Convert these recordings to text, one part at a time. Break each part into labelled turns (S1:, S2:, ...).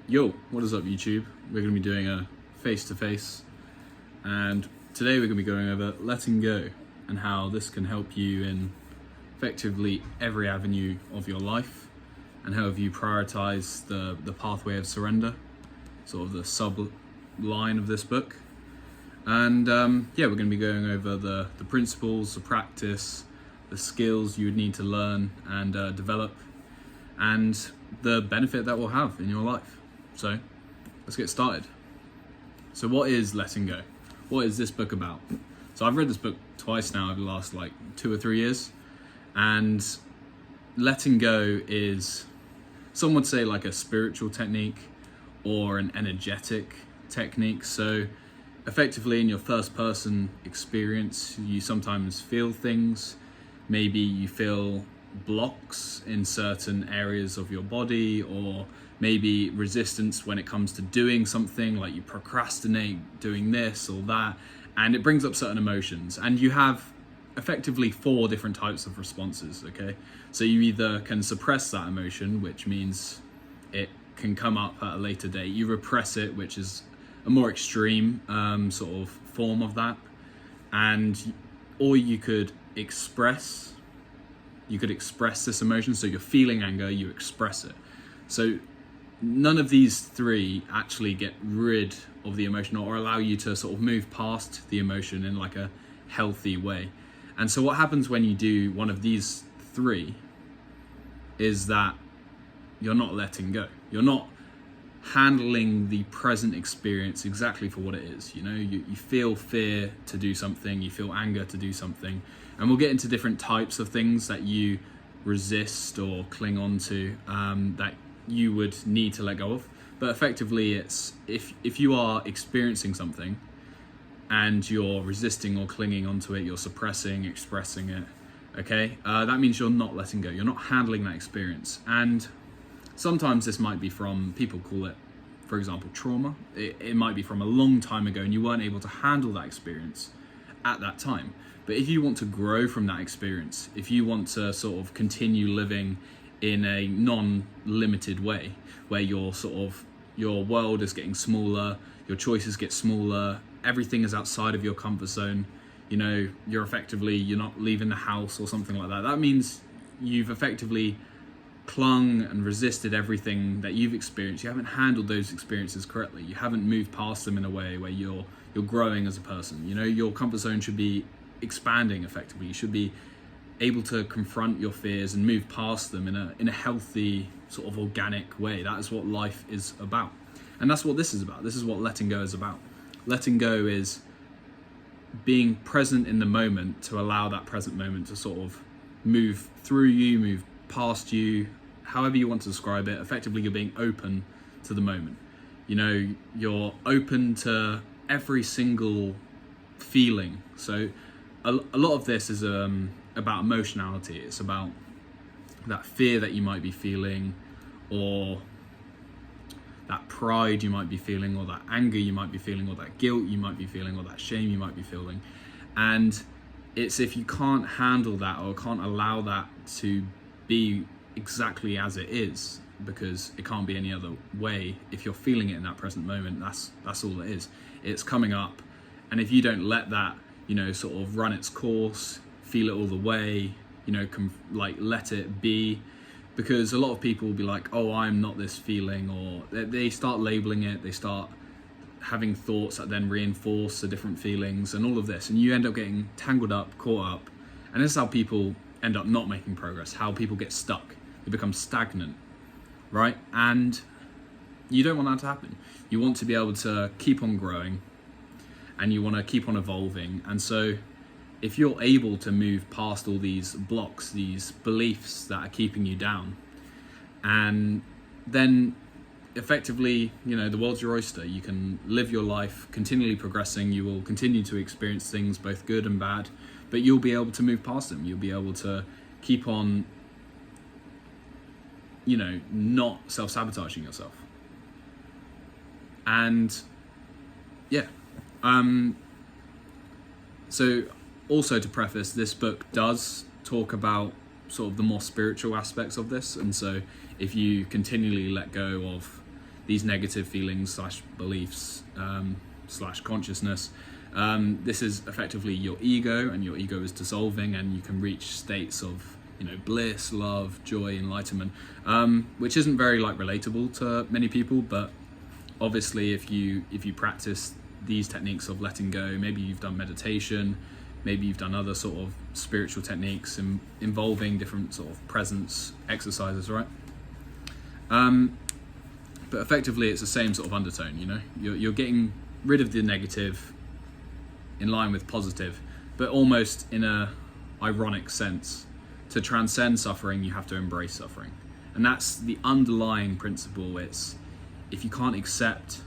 S1: Yo, what is up YouTube? We're going to be doing a face-to-face, and today we're going to be going over letting go and how this can help you in effectively every avenue of your life, and how you prioritize the pathway of surrender, sort of the sub-line of this book. And we're going to be going over the principles, the practice, the skills you would need to learn and develop, and the benefit that will have in your life. So let's get started. So what is letting go? What is this book about? So I've read this book twice now over the last 2 or 3 years, and letting go is, some would say, like a spiritual technique or an energetic technique. So effectively, in your first person experience, you sometimes feel things. Maybe you feel blocks in certain areas of your body, or maybe resistance when it comes to doing something, like you procrastinate doing this or that, and it brings up certain emotions. And you have effectively 4 different types of responses, okay? So you either can suppress that emotion, which means it can come up at a later date. You repress it, which is a more extreme sort of form of that. Or you could express this emotion. So you're feeling anger, you express it. So none of these 3 actually get rid of the emotion or allow you to sort of move past the emotion in like a healthy way. And so what happens when you do one of these 3 is that you're not letting go. You're not handling the present experience exactly for what it is. You know, you feel fear to do something, you feel anger to do something, and we'll get into different types of things that you resist or cling on to that you would need to let go of. But effectively, it's if you are experiencing something and you're resisting or clinging onto it, you're suppressing, expressing it, okay, that means you're not letting go. You're not handling that experience. And sometimes this might be from, people call it, for example, trauma. It might be from a long time ago and you weren't able to handle that experience at that time. But if you want to grow from that experience, if you want to sort of continue living in a non-limited way, where your world is getting smaller, your choices get smaller, everything is outside of your comfort zone, you know, you're not leaving the house or something like that. That means you've effectively clung and resisted everything that you've experienced. You haven't handled those experiences correctly. You haven't moved past them in a way where you're growing as a person. You know, your comfort zone should be expanding effectively. You should be able to confront your fears and move past them in a healthy, sort of organic way. That is what life is about. And that's what this is about. This is what letting go is about. Letting go is being present in the moment to allow that present moment to sort of move through you, move past you, however you want to describe it. Effectively, you're being open to the moment. You know, you're open to every single feeling. So a lot of this is about emotionality. It's about that fear that you might be feeling, or that pride you might be feeling, or that anger you might be feeling, or that guilt you might be feeling, or that shame you might be feeling. And it's, if you can't handle that or can't allow that to be exactly as it is, because it can't be any other way, if you're feeling it in that present moment, that's all it is. It's coming up, and if you don't let that, you know, sort of run its course, feel it all the way, you know, let it be. Because a lot of people will be like, oh, I'm not this feeling, or they start labeling it, they start having thoughts that then reinforce the different feelings and all of this, and you end up getting tangled up, caught up. And this is how people end up not making progress, how people get stuck. They become stagnant, right? And you don't want that to happen. You want to be able to keep on growing, and you want to keep on evolving. And so if you're able to move past all these blocks, these beliefs that are keeping you down, and then effectively, you know, the world's your oyster. You can live your life continually progressing. You will continue to experience things, both good and bad, but you'll be able to move past them. You'll be able to keep on, you know, not self-sabotaging yourself. And yeah, so also, to preface, this book does talk about sort of the more spiritual aspects of this. And so if you continually let go of these negative feelings slash beliefs slash consciousness. This is effectively your ego, and your ego is dissolving, and you can reach states of bliss, love, joy, enlightenment, which isn't very relatable to many people. But obviously, if you practice these techniques of letting go, maybe you've done meditation, maybe you've done other sort of spiritual techniques involving different sort of presence exercises, right? But effectively, it's the same sort of undertone. You're getting rid of the negative in line with positive, but almost in a ironic sense. To transcend suffering, you have to embrace suffering, and that's the underlying principle. It's if you can't accept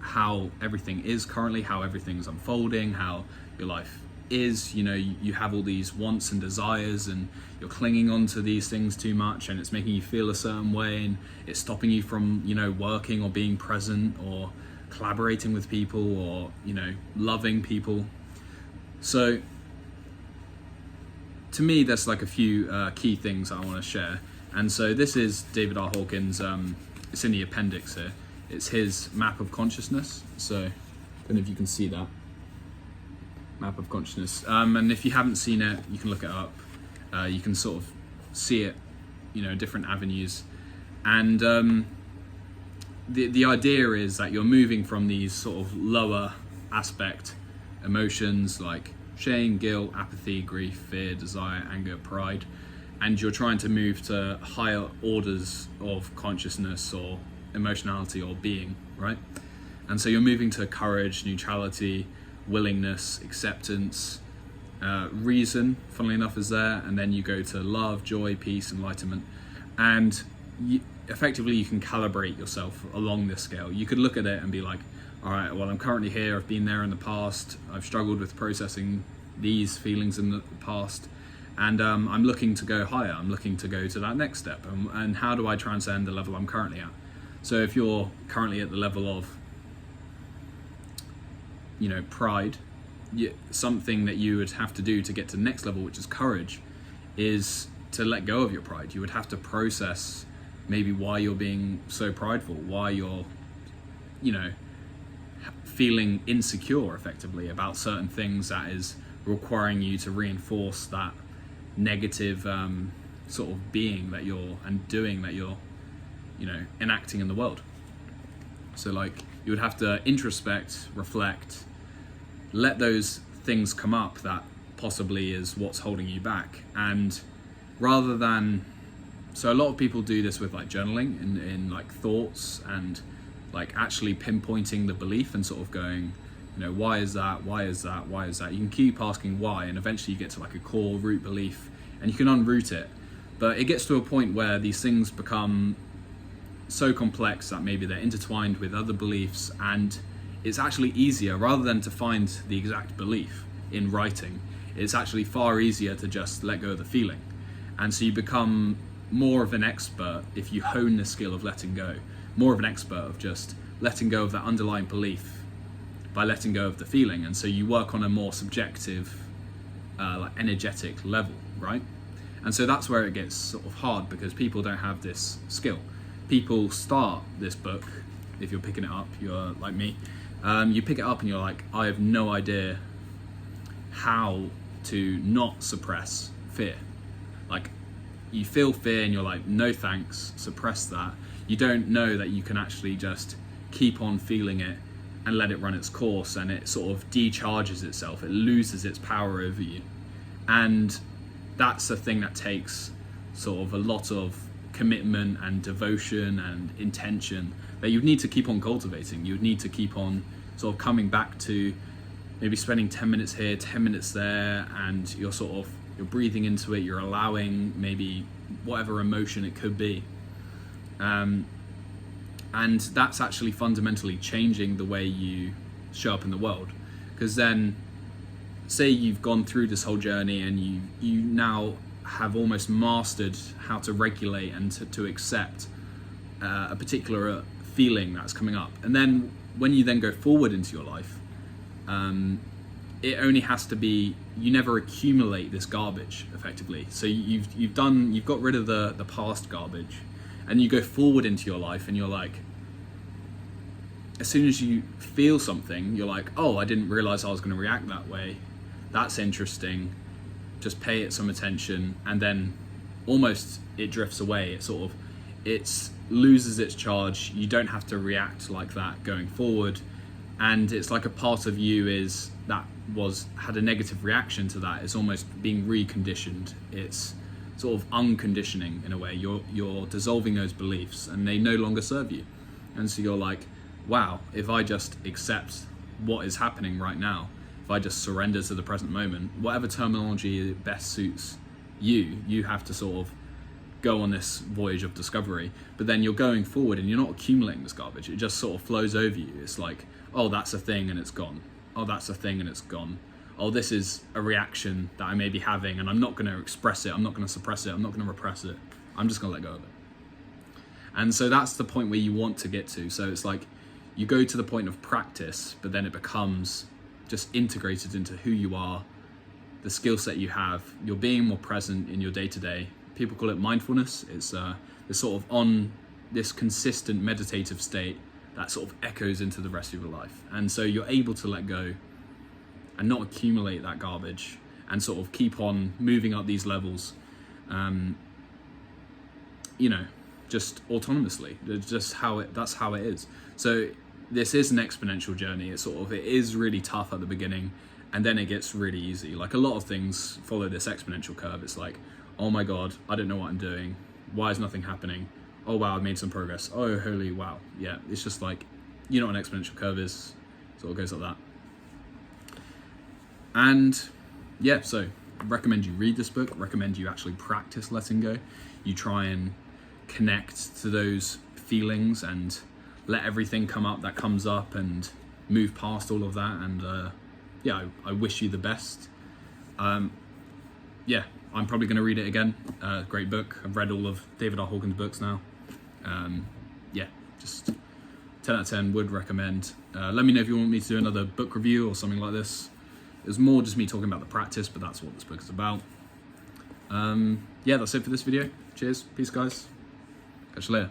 S1: how everything is currently, how everything's unfolding, how your life is, you have all these wants and desires, and you're clinging on to these things too much, and it's making you feel a certain way, and it's stopping you from working or being present or collaborating with people or loving people. So to me, there's a few key things I want to share. And so this is David R. Hawkins, it's in the appendix here. It's his map of consciousness. So I don't know if you can see that map of consciousness. And if you haven't seen it, you can look it up. You can sort of see it, different avenues. And the idea is that you're moving from these sort of lower aspect emotions like shame, guilt, apathy, grief, fear, desire, anger, pride, and you're trying to move to higher orders of consciousness or emotionality or being, right? And so you're moving to courage, neutrality, willingness, acceptance, reason, funnily enough, is there, and then you go to love, joy, peace, enlightenment, and effectively you can calibrate yourself along this scale. You could look at it and be like, all right, well, I'm currently here, I've been there in the past, I've struggled with processing these feelings in the past, and I'm looking to go higher, I'm looking to go to that next step, and how do I transcend the level I'm currently at? So if you're currently at the level of pride, something that you would have to do to get to the next level, which is courage, is to let go of your pride. You would have to process maybe why you're being so prideful, why you're feeling insecure effectively about certain things that is requiring you to reinforce that negative sort of being that you're enacting in the world. So you would have to introspect, reflect, let those things come up that possibly is what's holding you back. And rather than, so a lot of people do this with journaling in thoughts and actually pinpointing the belief and sort of going, why is that? Why is that? Why is that? You can keep asking why, and eventually you get to a core root belief, and you can unroot it. But it gets to a point where these things become so complex that maybe they're intertwined with other beliefs, and it's actually easier, rather than to find the exact belief in writing, it's actually far easier to just let go of the feeling. And so you become more of an expert if you hone the skill of letting go, more of an expert of just letting go of that underlying belief by letting go of the feeling. And so you work on a more subjective, energetic level, right? And so that's where it gets sort of hard, because people don't have this skill. People start this book, if you're picking it up, you're like me, you pick it up and you're like, I have no idea how to not suppress fear. You feel fear and you're like, no thanks, suppress that. You don't know that you can actually just keep on feeling it and let it run its course, and it sort of decharges itself, it loses its power over you. And that's a thing that takes sort of a lot of commitment and devotion and intention that you need to keep on cultivating. You would need to keep on sort of coming back to, maybe spending 10 minutes here, 10 minutes there, and you're breathing into it, you're allowing maybe whatever emotion it could be. And that's actually fundamentally changing the way you show up in the world. Because then, say you've gone through this whole journey and you now have almost mastered how to regulate and to accept a particular feeling that's coming up. And then when you then go forward into your life, it only has to be, you never accumulate this garbage effectively. So you've got rid of the past garbage, and you go forward into your life and you're like, as soon as you feel something, you're like, oh, I didn't realize I was going to react that way. That's interesting. Just pay it some attention, and then almost it drifts away. It loses its charge. You don't have to react like that going forward. And it's like a part of you had a negative reaction to that. It's almost being reconditioned. It's sort of unconditioning in a way. You're dissolving those beliefs, and they no longer serve you. And so you're like, wow, if I just accept what is happening right now, if I just surrender to the present moment, whatever terminology best suits you have to sort of go on this voyage of discovery. But then you're going forward and you're not accumulating this garbage. It just sort of flows over you. It's like, oh, that's a thing and it's gone. Oh, that's a thing and it's gone. Oh, this is a reaction that I may be having, and I'm not going to express it. I'm not going to suppress it. I'm not going to repress it. I'm just going to let go of it. And so that's the point where you want to get to. So it's like you go to the point of practice, but then it becomes just integrated into who you are, the skill set you have. You're being more present in your day-to-day. People call it mindfulness. It's sort of on this consistent meditative state that sort of echoes into the rest of your life. And so you're able to let go and not accumulate that garbage and sort of keep on moving up these levels, just autonomously. That's how it is. So this is an exponential journey. It is really tough at the beginning, and then it gets really easy. Like a lot of things follow this exponential curve. It's like, oh my God, I don't know what I'm doing. Why is nothing happening? Oh wow, I've made some progress. Oh, holy wow. Yeah, it's just like, you know what an exponential curve is. It sort of goes like that. And yeah, so I recommend you read this book, recommend you actually practice letting go. You try and connect to those feelings and let everything come up that comes up and move past all of that. And I wish you the best. I'm probably going to read it again. Great book. I've read all of David R. Hawkins' books now. Just 10 out of 10 would recommend. Let me know if you want me to do another book review or something like this. It was more just me talking about the practice, but that's what this book is about. That's it for this video. Cheers. Peace, guys. Catch you later.